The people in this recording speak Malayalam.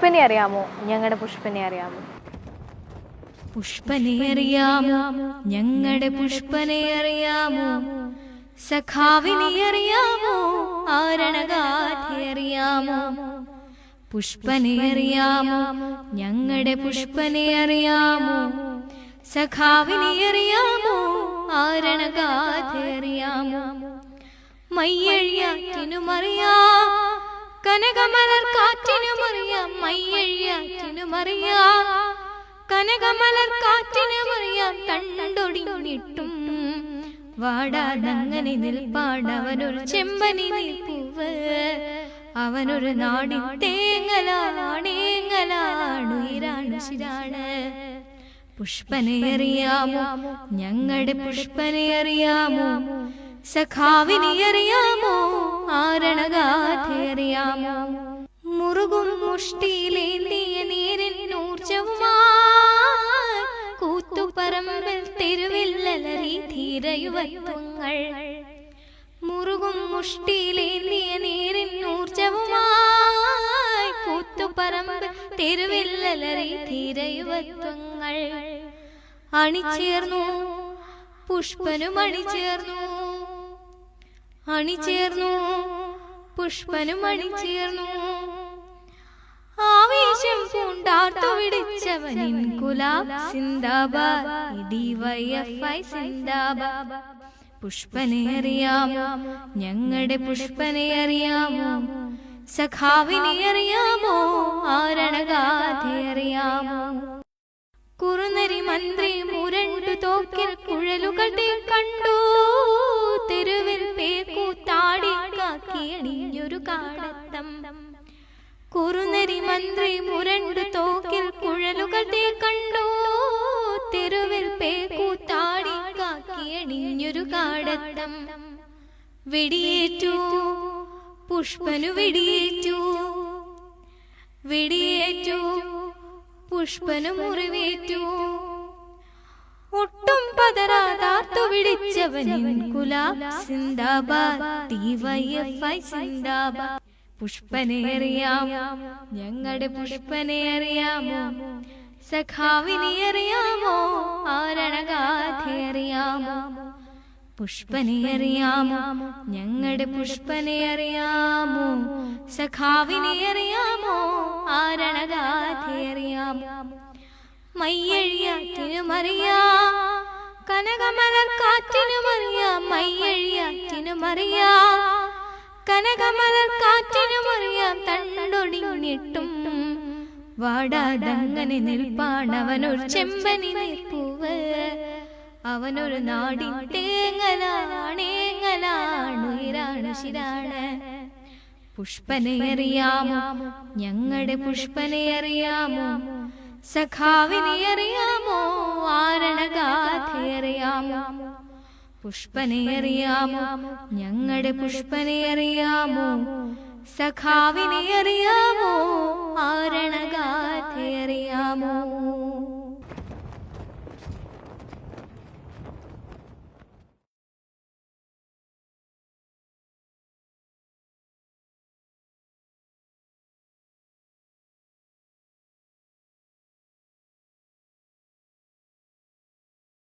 പുഷ്പനെ അറിയാമോ? ഞങ്ങളുടെ പുഷ്പനെ അറിയാമോ? പുഷ്പനെ അറിയാമോ? ഞങ്ങളുടെ പുഷ്പനെ അറിയാമോ? സഖാവിനെ അറിയാമോ? ആരണഗാഥ അറിയാമോ? പുഷ്പനെ അറിയാമോ? ഞങ്ങളുടെ പുഷ്പനെ അറിയാമോ? സഖാവിനെ അറിയാമോ? ആരണഗാഥ അറിയാമോ? മയ്യഴിയാറ്റിനുമറിയാം, കനകമലർ കാറ്റിനുമറിയാം. മയ്യഴിയാറ്റിനുമറിയാം, കനകമലർ കാറ്റിനുമറിയാം. കണ്ടൊടിഞ്ഞിട്ടും വാടാതങ്ങനെ നിൽപ്പാടവനൊരു ചെമ്പനി നിൽപ്പൂവ്. അവനൊരു നാടിൻ തേങ്ങലാണേങ്ങലാണുയിരാണ് ശിരാണ്. പുഷ്പനെ അറിയാമോ? ഞങ്ങളുടെ പുഷ്പനെ അറിയാമോ? സഖാവിനെ അറിയാമോ? ആരണഗാഥ അറിയാമോ? മുറുകും മുഷ്ടിയിലേന്തിയ നീരിനൂർജവുമായി കൂത്തുപറമ്പിൽ തെരുവില്ലലറി ധീരയുവത്വങ്ങൾ. മുറുകും മുഷ്ടിയിലേന്തിയ നീരിനൂർജവുമായി കൂത്തുപറമ്പിൽ തെരുവില്ലലറി ധീരയുവത്വങ്ങൾ. അണിചേർന്നു പുഷ്പനും അണിചേർന്നു, അണിചേർന്നു പുഷ്പനും അണിചേർന്നു. ആവേശം പൂണ്ടാർത്തു വിളിച്ചവനിൻ കുലാബ് സിന്ദാബാദ്, DYFI സിന്ദാബാദ്. പുഷ്പനെ അറിയാമോ? ഞങ്ങളുടെ പുഷ്പനെ അറിയാമോ? സഖാവിനെ അറിയാമോ? ആരണഗാഥ അറിയാമോ? കുറുനരി മന്ത്രി മുരണ്ടു തോക്കിൽ കുഴലുകൾ കണ്ടു. തെരുവിൽ പേക്കൂത്താടി കാക്കിയണിഞ്ഞൊരു കാടത്തം. കുറുനരി മന്ത്രി മുരണ്ടു തോക്കിൽ കുഴലുകൾ കണ്ടു. തെരുവിൽ പേക്കൂത്താടി കാക്കിയണിഞ്ഞൊരു കാടത്തം. വെടിയേറ്റു പുഷ്പനു വെടിയേറ്റു, വെടിയേറ്റു പുഷ്പനു മുറിവേറ്റു. ഒട്ടും പതരാതാർത്തു വിളിച്ചവനിൻ കുലാബ് സിന്ദാബാദ്, DYFI സിന്ദാബാദ്. പുഷ്പനെ അറിയാമോ? ഞങ്ങളുടെ പുഷ്പനെ അറിയാമോ? സഖാവിനെ അറിയാമോ? ആരണഗാഥ അറിയാമോ? പുഷ്പനെ അറിയാമോ? ഞങ്ങളുടെ പുഷ്പനെ അറിയാമോ? സഖാവിനെ അറിയാമോ? ആരണഗാഥ അറിയാമോ? മയ്യഴിയാറ്റിനുമറിയാം, കനകമലർ കാറ്റിനുമറിയാം. മയ്യഴിയാറ്റിനുമറിയാം, കനകമലർ കാറ്റിനുമറിയാം. തണ്ടൊടിഞ്ഞിട്ടും വാടാതങ്ങനെ നിൽപ്പാണവനൊരു ചെമ്പനി നിൽപ്പൂവ്. അവനൊരു നാടിൻ തേങ്ങലാണേങ്ങലാണുയിരാണ് ശിരാണ്. പുഷ്പനെ അറിയാമോ? ഞങ്ങളുടെ പുഷ്പനെ അറിയാമോ? സഖാവിനെ അറിയാമോ? ആരണഗാഥ അറിയാമോ? പുഷ്പനെ അറിയാമോ? ഞങ്ങളുടെ പുഷ്പനെ അറിയാമോ? സഖാവിനെ അറിയാമോ? ആരണഗാഥ അറിയാമോ?